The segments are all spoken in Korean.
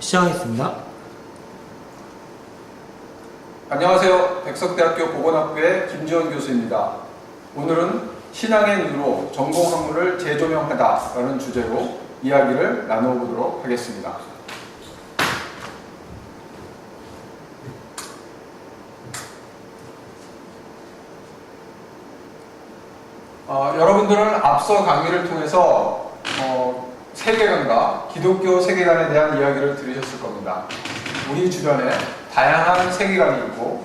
시작하겠습니다. 안녕하세요. 백석대학교 보건학부의 김지원 교수입니다. 오늘은 신앙의 눈으로 전공학문을 재조명하다라는 주제로 이야기를 나눠보도록 하겠습니다. 여러분들은 앞서 강의를 통해서 세계관과 기독교 세계관에 대한 이야기를 들으셨을 겁니다. 우리 주변에 다양한 세계관이 있고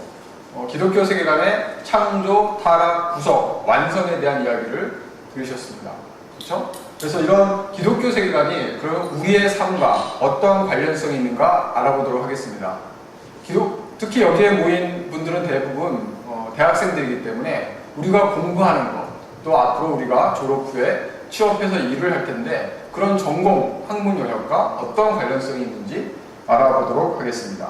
기독교 세계관의 창조, 타락, 구속, 완성에 대한 이야기를 들으셨습니다. 그렇죠? 그래서 이런 기독교 세계관이 그럼 우리의 삶과 어떤 관련성이 있는가 알아보도록 하겠습니다. 특히 여기에 모인 분들은 대부분 대학생들이기 때문에 우리가 공부하는 것, 또 앞으로 우리가 졸업 후에 취업해서 일을 할 텐데 그런 전공, 학문 영역과 어떤 관련성이 있는지 알아보도록 하겠습니다.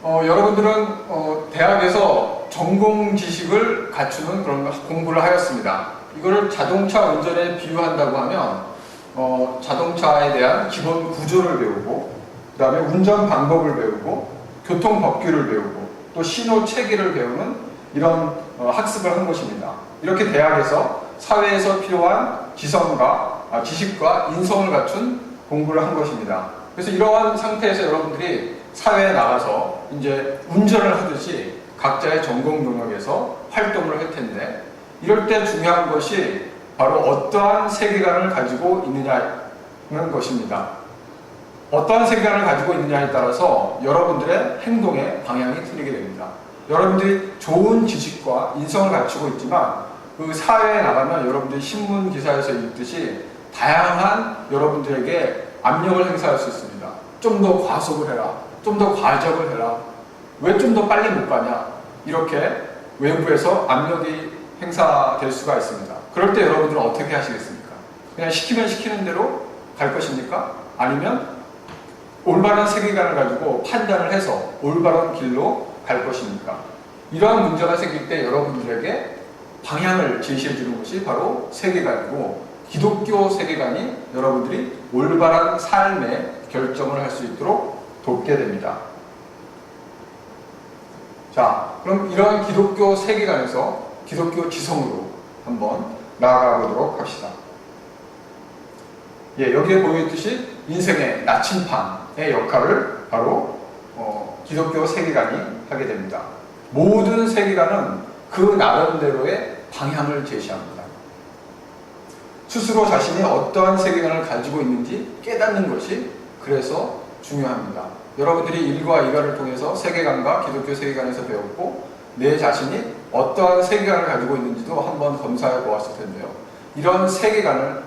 여러분들은 대학에서 전공 지식을 갖추는 그런 공부를 하였습니다. 이거를 자동차 운전에 비유한다고 하면 자동차에 대한 기본 구조를 배우고 그 다음에 운전 방법을 배우고 교통 법규를 배우고 또 신호 체계를 배우는 이런 학습을 한 것입니다. 이렇게 대학에서 사회에서 필요한 지식과 인성을 갖춘 공부를 한 것입니다. 그래서 이러한 상태에서 여러분들이 사회에 나가서 이제 운전을 하듯이 각자의 전공 영역에서 활동을 할 텐데 이럴 때 중요한 것이 바로 어떠한 세계관을 가지고 있느냐는 것입니다. 어떠한 세계관을 가지고 있느냐에 따라서 여러분들의 행동의 방향이 틀리게 됩니다. 여러분들이 좋은 지식과 인성을 갖추고 있지만 그 사회에 나가면 여러분들이 신문 기사에서 읽듯이 다양한 여러분들에게 압력을 행사할 수 있습니다. 좀 더 과속을 해라. 좀 더 과적을 해라. 왜 좀 더 빨리 못 가냐. 이렇게 외부에서 압력이 행사될 수가 있습니다. 그럴 때 여러분들은 어떻게 하시겠습니까? 그냥 시키면 시키는 대로 갈 것입니까? 아니면 올바른 세계관을 가지고 판단을 해서 올바른 길로 갈 것입니까? 이러한 문제가 생길 때 여러분들에게 방향을 제시해 주는 것이 바로 세계관이고 기독교 세계관이 여러분들이 올바른 삶의 결정을 할 수 있도록 돕게 됩니다. 자, 그럼 이러한 기독교 세계관에서 기독교 지성으로 한번 나아가 보도록 합시다. 여기에 보여있듯이 인생의 나침판의 역할을 바로 기독교 세계관이 하게 됩니다. 모든 세계관은 그 나름대로의 방향을 제시합니다. 스스로 자신이 어떠한 세계관을 가지고 있는지 깨닫는 것이 그래서 중요합니다. 여러분들이 일과 일화를 통해서 세계관과 기독교 세계관에서 배웠고 내 자신이 어떠한 세계관을 가지고 있는지도 한번 검사해 보았을 텐데요. 이런 세계관을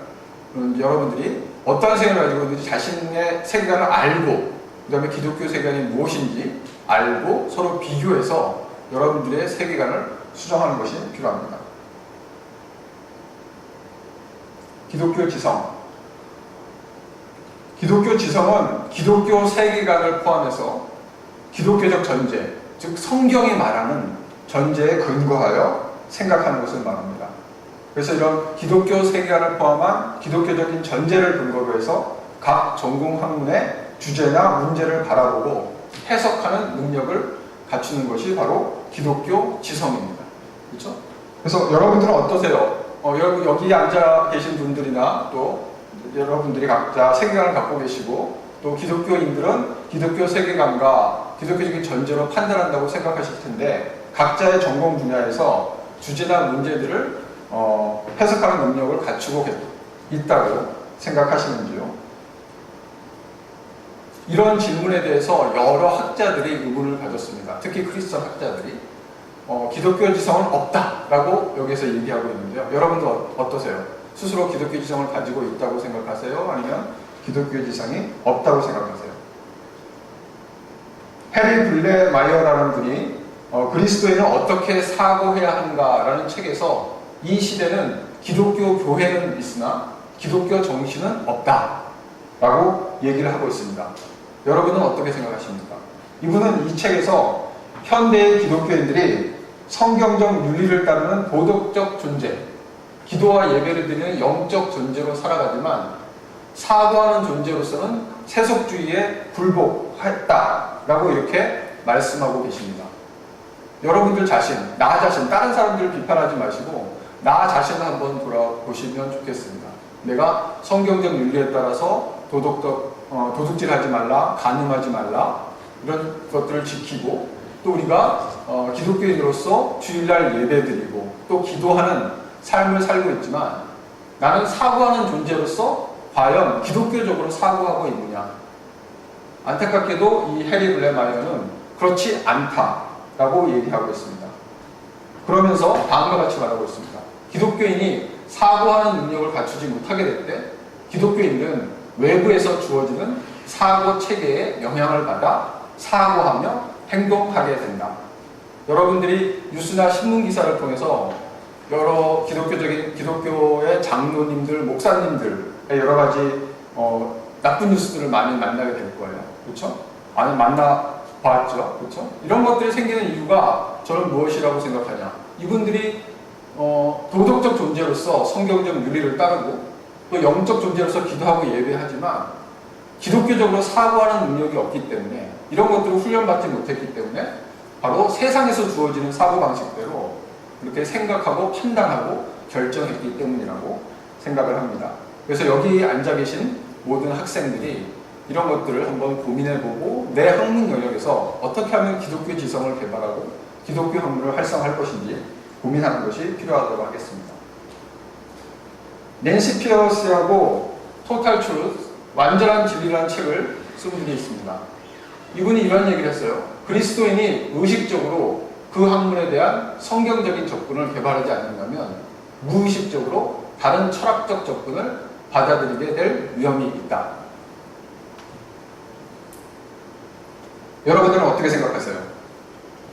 여러분들이 어떠한 세계관을 가지고 있는지 자신의 세계관을 알고 그 다음에 기독교 세계관이 무엇인지 알고 서로 비교해서 여러분들의 세계관을 수정하는 것이 필요합니다. 기독교 지성. 기독교 지성은 기독교 세계관을 포함해서 기독교적 전제, 즉 성경이 말하는 전제에 근거하여 생각하는 것을 말합니다. 그래서 이런 기독교 세계관을 포함한 기독교적인 전제를 근거로 해서 각 전공 학문의 주제나 문제를 바라보고 해석하는 능력을 갖추는 것이 바로 기독교 지성입니다. 그렇죠? 그래서 여러분들은 어떠세요? 여기 앉아 계신 분들이나 또 여러분들이 각자 세계관을 갖고 계시고 또 기독교인들은 기독교 세계관과 기독교적인 전제로 판단한다고 생각하실 텐데 각자의 전공 분야에서 주제나 문제들을 해석하는 능력을 갖추고 있다고 생각하시는지요? 이런 질문에 대해서 여러 학자들이 의문을 가졌습니다. 특히 크리스천 학자들이 기독교 지성은 없다라고 여기서 얘기하고 있는데요. 여러분들 어떠세요? 스스로 기독교 지성을 가지고 있다고 생각하세요? 아니면 기독교 지성이 없다고 생각하세요? 해리 블레마이어라는 분이 그리스도인은 어떻게 사고해야 하는가라는 책에서 이 시대는 기독교 교회는 있으나 기독교 정신은 없다라고 얘기를 하고 있습니다. 여러분은 어떻게 생각하십니까? 이분은 이 책에서 현대의 기독교인들이 성경적 윤리를 따르는 도덕적 존재, 기도와 예배를 드리는 영적 존재로 살아가지만 사고하는 존재로서는 세속주의에 굴복했다라고 이렇게 말씀하고 계십니다. 여러분들 자신, 나 자신, 다른 사람들을 비판하지 마시고 나 자신을 한번 돌아보시면 좋겠습니다. 내가 성경적 윤리에 따라서 도둑질하지 말라, 간음하지 말라 이런 것들을 지키고 또 우리가 기독교인으로서 주일날 예배드리고 또 기도하는 삶을 살고 있지만 나는 사고하는 존재로서 과연 기독교적으로 사고하고 있느냐? 안타깝게도 이 해리 블레마이어는 그렇지 않다라고 얘기하고 있습니다. 그러면서 다음과 같이 말하고 있습니다. 기독교인이 사고하는 능력을 갖추지 못하게 될 때 기독교인들은 외부에서 주어지는 사고 체계에 영향을 받아 사고하며 행동하게 된다. 여러분들이 뉴스나 신문 기사를 통해서 여러 기독교의 장로님들, 목사님들의 여러 가지 나쁜 뉴스들을 많이 만나게 될 거예요. 그렇죠? 많이 만나봤죠. 그렇죠? 이런 것들이 생기는 이유가 저는 무엇이라고 생각하냐? 이분들이 도덕적 존재로서 성경적 윤리를 따르고 또 영적 존재로서 기도하고 예배하지만 기독교적으로 사고하는 능력이 없기 때문에 이런 것들을 훈련받지 못했기 때문에 바로 세상에서 주어지는 사고방식대로 그렇게 생각하고 판단하고 결정했기 때문이라고 생각을 합니다. 그래서 여기 앉아 계신 모든 학생들이 이런 것들을 한번 고민해보고 내 학문 영역에서 어떻게 하면 기독교 지성을 개발하고 기독교 학문을 활성화할 것인지 고민하는 것이 필요하다고 하겠습니다. 낸시 피어스하고 토탈 트루스, 완전한 진리라는 책을 쓴 분이 있습니다. 이분이 이런 얘기를 했어요. 그리스도인이 의식적으로 그 학문에 대한 성경적인 접근을 개발하지 않는다면 무의식적으로 다른 철학적 접근을 받아들이게 될 위험이 있다. 여러분들은 어떻게 생각하세요?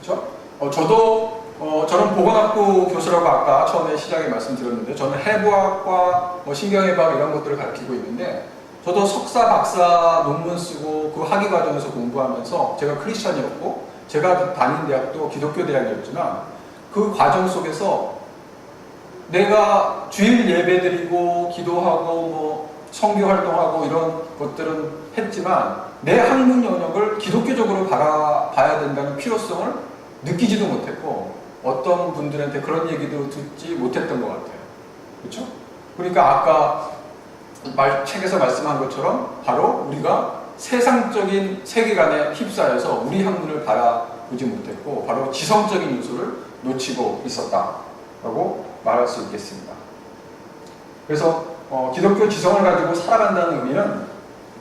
그렇죠? 저는 보건학부 교수라고 아까 처음에 시작에 말씀드렸는데 저는 해부학과 신경해부학 이런 것들을 가르치고 있는데 저도 석사, 박사 논문 쓰고 그 학위 과정에서 공부하면서 제가 크리스찬이었고 제가 다닌 대학도 기독교 대학이었지만 그 과정 속에서 내가 주일 예배드리고 기도하고 성교 활동하고 이런 것들은 했지만 내 학문 영역을 기독교적으로 바라봐야 된다는 필요성을 느끼지도 못했고 어떤 분들한테 그런 얘기도 듣지 못했던 것 같아요. 그렇죠? 그러니까 아까 책에서 말씀한 것처럼 바로 우리가 세상적인 세계관에 휩싸여서 우리 학문을 바라보지 못했고 바로 지성적인 요소를 놓치고 있었다라고 말할 수 있겠습니다. 그래서 기독교 지성을 가지고 살아간다는 의미는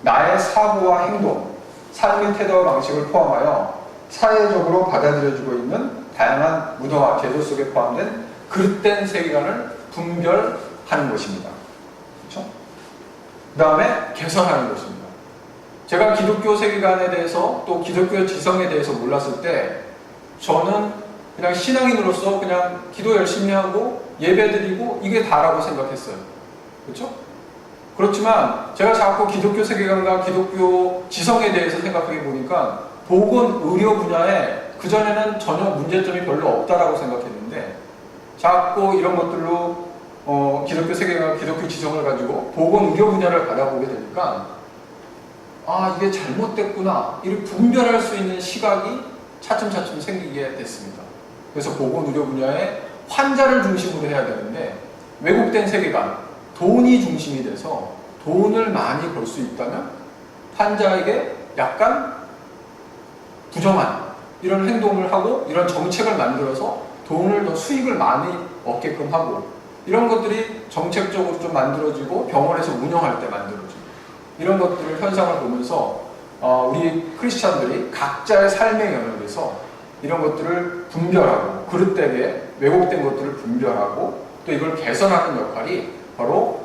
나의 사고와 행동, 삶의 태도와 방식을 포함하여 사회적으로 받아들여지고 있는 다양한 문화와 제도 속에 포함된 그릇된 세계관을 분별하는 것입니다. 그렇죠? 그 다음에 개선하는 것입니다. 제가 기독교 세계관에 대해서 또 기독교 지성에 대해서 몰랐을 때 저는 그냥 신앙인으로서 그냥 기도 열심히 하고 예배드리고 이게 다라고 생각했어요. 그렇죠? 그렇지만 제가 자꾸 기독교 세계관과 기독교 지성에 대해서 생각해 보니까 보건 의료 분야에 그전에는 전혀 문제점이 별로 없다라고 생각했는데 자꾸 이런 것들로 기독교 세계관과 기독교 지성을 가지고 보건 의료 분야를 바라보게 되니까 이게 잘못됐구나 이를 분별할 수 있는 시각이 차츰차츰 생기게 됐습니다. 그래서 보건 의료 분야에 환자를 중심으로 해야 되는데 왜곡된 세계관, 돈이 중심이 돼서 돈을 많이 벌 수 있다면 환자에게 약간 부정한 이런 행동을 하고 이런 정책을 만들어서 돈을 더 수익을 많이 얻게끔 하고 이런 것들이 정책적으로 좀 만들어지고 병원에서 운영할 때 만들어지고 이런 것들을 현상을 보면서 우리 크리스찬들이 각자의 삶의 영역에서 이런 것들을 분별하고 그릇되게 왜곡된 것들을 분별하고 또 이걸 개선하는 역할이 바로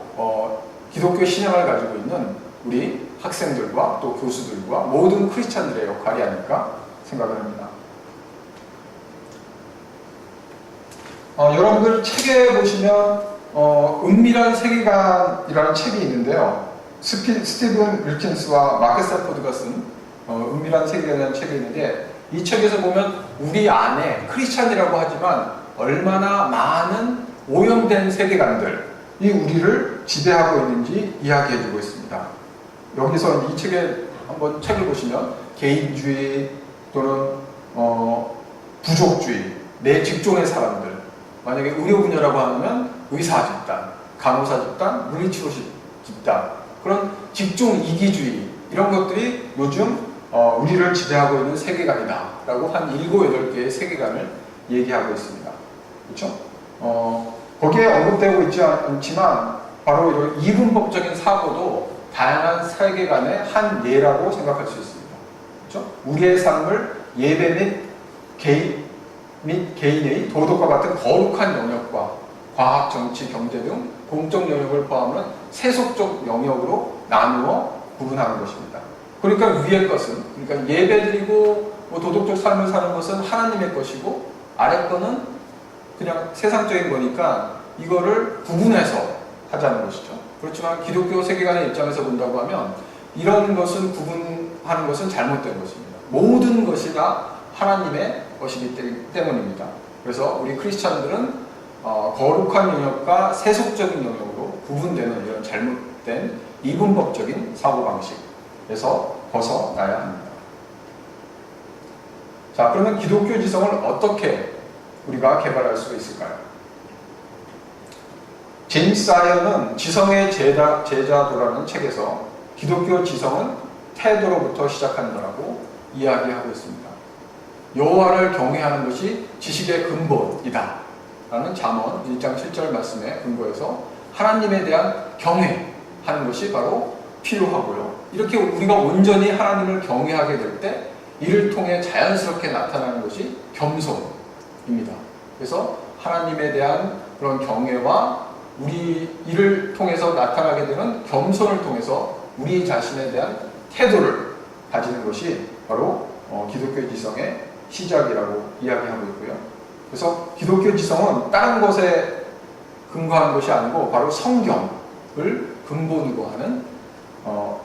기독교 신앙을 가지고 있는 우리 학생들과 또 교수들과 모든 크리스찬들의 역할이 아닐까 생각을 합니다. 여러분들 책에 보시면 은밀한 세계관이라는 책이 있는데요. 스티븐 윌킨스와 마크 스탠포드가 쓴 은밀한 세계관이라는 책이 있는데 이 책에서 보면 우리 안에 크리스찬이라고 하지만 얼마나 많은 오염된 세계관들 이 우리를 지배하고 있는지 이야기해주고 있습니다. 여기서 이 책에 한번 책을 보시면 개인주의 또는 부족주의, 내 직종의 사람들, 만약에 의료 분야라고 하면 의사 집단, 간호사 집단, 물리치료 집단, 그런 직종 이기주의 이런 것들이 요즘 우리를 지배하고 있는 세계관이다 라고 한 7, 8개의 세계관을 얘기하고 있습니다. 그렇죠? 거기에 언급되고 있지 않지만 바로 이런 이분법적인 사고도 다양한 세계관의 한 예라고 생각할 수 있습니다. 그렇죠? 우리의 삶을 예배 및 개인의 도덕과 같은 거룩한 영역과 과학, 정치, 경제 등 공적 영역을 포함하는 세속적 영역으로 나누어 구분하는 것입니다. 그러니까 위의 것은, 그러니까 예배드리고 도덕적 삶을 사는 것은 하나님의 것이고 아래 거는 그냥 세상적인 거니까 이거를 구분해서 하자는 것이죠. 그렇지만 기독교 세계관의 입장에서 본다고 하면 이런 것은 구분하는 것은 잘못된 것입니다. 모든 것이 다 하나님의 것이기 때문입니다. 그래서 우리 크리스찬들은 거룩한 영역과 세속적인 영역으로 구분되는 이런 잘못된 이분법적인 사고방식에서 벗어나야 합니다. 자, 그러면 기독교 지성을 어떻게 우리가 개발할 수 있을까요? 제임스 아이언은 지성의 제자도라는 책에서 기독교 지성은 태도로부터 시작한다라고 이야기하고 있습니다. 여호와를 경외하는 것이 지식의 근본이다 라는 잠언 1장 7절 말씀에 근거해서 하나님에 대한 경외하는 것이 바로 필요하고요. 이렇게 우리가 온전히 하나님을 경외하게 될 때 이를 통해 자연스럽게 나타나는 것이 겸손입니다. 그래서 하나님에 대한 그런 경외와 우리 이를 통해서 나타나게 되는 겸손을 통해서 우리 자신에 대한 태도를 가지는 것이 바로 기독교 지성의 시작이라고 이야기하고 있고요. 그래서 기독교 지성은 다른 것에 근거하는 것이 아니고 바로 성경을 근본으로 하는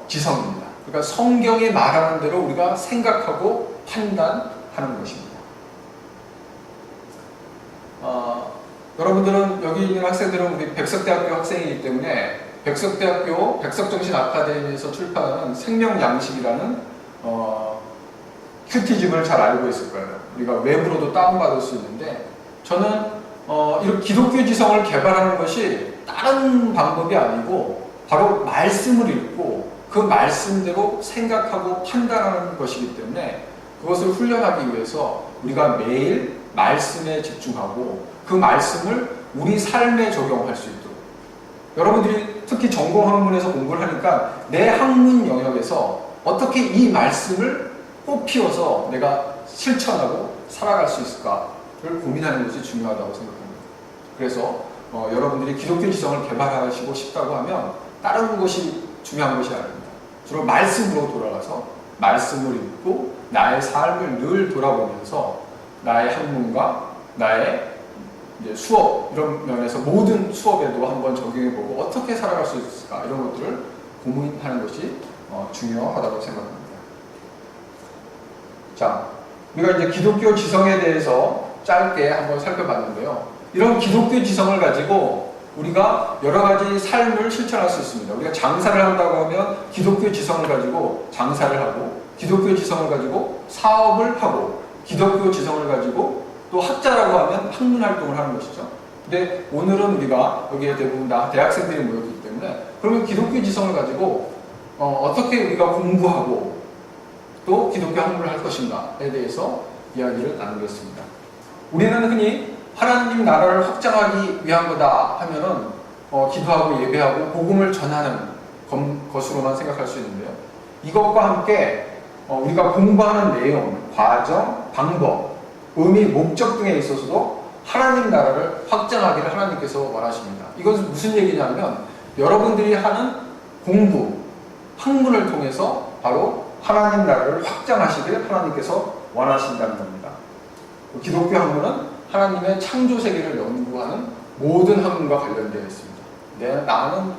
지성입니다. 그러니까 성경이 말하는 대로 우리가 생각하고 판단하는 것입니다. 여러분들은 여기 있는 학생들은 우리 백석대학교 학생이기 때문에 백석대학교 백석정신아카데미에서 출판하는 생명양식이라는 큐티집을 잘 알고 있을 거예요. 우리가 외부로도 다운받을 수 있는데 저는 이런 기독교 지성을 개발하는 것이 다른 방법이 아니고 바로 말씀을 읽고 그 말씀대로 생각하고 판단하는 것이기 때문에 그것을 훈련하기 위해서 우리가 매일 말씀에 집중하고 그 말씀을 우리 삶에 적용할 수 있도록 여러분들이 특히 전공 학문에서 공부를 하니까 내 학문 영역에서 어떻게 이 말씀을 뽑히어서 내가 실천하고 살아갈 수 있을까를 고민하는 것이 중요하다고 생각합니다. 그래서 여러분들이 기독교 지성을 개발하시고 싶다고 하면 다른 것이 중요한 것이 아닙니다. 주로 말씀으로 돌아가서 말씀을 읽고 나의 삶을 늘 돌아보면서 나의 학문과 나의 이제 수업 이런 면에서 모든 수업에도 한번 적용해보고 어떻게 살아갈 수 있을까 이런 것들을 고민하는 것이 중요하다고 생각합니다. 자, 우리가 이제 기독교 지성에 대해서 짧게 한번 살펴봤는데요. 이런 기독교 지성을 가지고 우리가 여러 가지 삶을 실천할 수 있습니다. 우리가 장사를 한다고 하면 기독교 지성을 가지고 장사를 하고 기독교 지성을 가지고 사업을 하고 기독교 지성을 가지고 또 학자라고 하면 학문 활동을 하는 것이죠. 근데 오늘은 우리가 여기에 대부분 다 대학생들이 모였기 때문에 그러면 기독교 지성을 가지고 어떻게 우리가 공부하고 또 기독교 학문을 할 것인가에 대해서 이야기를 나누겠습니다. 우리는 흔히 하나님 나라를 확장하기 위한 거다 하면은 기도하고 예배하고 복음을 전하는 것으로만 생각할 수 있는데요. 이것과 함께 우리가 공부하는 내용, 과정, 방법, 의미, 목적 등에 있어서도 하나님 나라를 확장하기를 하나님께서 원하십니다. 이것은 무슨 얘기냐면 여러분들이 하는 공부, 학문을 통해서 바로 하나님 나라를 확장하시길 하나님께서 원하신다는 겁니다. 기독교 학문은 하나님의 창조 세계를 연구하는 모든 학문과 관련되어 있습니다. 나는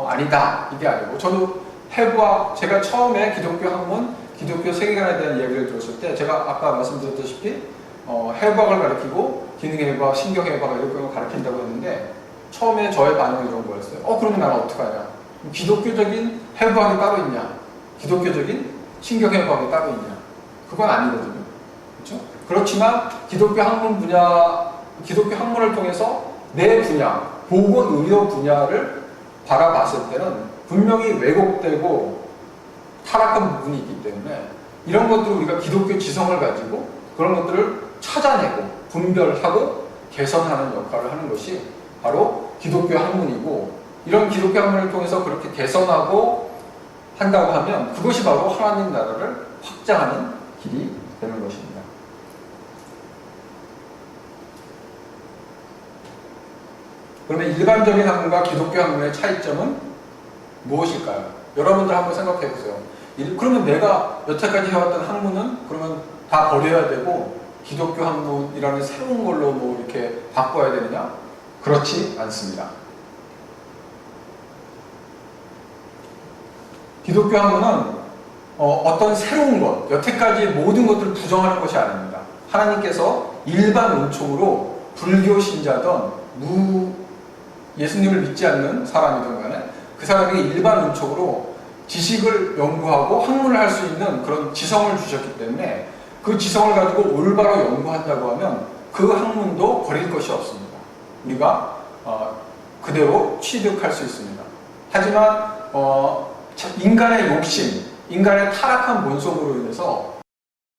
아니다 이게 아니고 저도 해부학 제가 처음에 기독교 학문, 기독교 세계관에 대한 이야기를 들었을 때 제가 아까 말씀드렸다시피 해부학을 가르치고 기능해부학, 신경해부학 이런 걸 가르친다고 했는데 처음에 저의 반응은 이런 거였어요. 그러면 나는 어떡하냐? 기독교적인 해부학이 따로 있냐? 기독교적인 신경해부학이 따로 있냐? 그건 아니거든요. 그렇죠? 그렇지만 기독교 학문을 통해서 내 분야, 보건의료 분야를 바라봤을 때는 분명히 왜곡되고 타락한 부분이 있기 때문에 이런 것들을 우리가 기독교 지성을 가지고 그런 것들을 찾아내고 분별하고 개선하는 역할을 하는 것이 바로 기독교 학문이고, 이런 기독교 학문을 통해서 그렇게 개선하고 한다고 하면 그것이 바로 하나님 나라를 확장하는 길이 되는 것입니다. 그러면 일반적인 학문과 기독교 학문의 차이점은 무엇일까요? 여러분들 한번 생각해 보세요. 그러면 내가 여태까지 해왔던 학문은 그러면 다 버려야 되고 기독교 학문이라는 새로운 걸로 뭐 이렇게 바꿔야 되느냐? 그렇지 않습니다. 기독교 학문은 어떤 새로운 것, 여태까지 모든 것들을 부정하는 것이 아닙니다. 하나님께서 일반 은총으로 불교 신자든 예수님을 믿지 않는 사람이든 간에 그 사람에게 일반 은총으로 지식을 연구하고 학문을 할 수 있는 그런 지성을 주셨기 때문에 그 지성을 가지고 올바로 연구한다고 하면 그 학문도 버릴 것이 없습니다. 우리가 그대로 취득할 수 있습니다. 하지만 인간의 욕심, 인간의 타락한 본성으로 인해서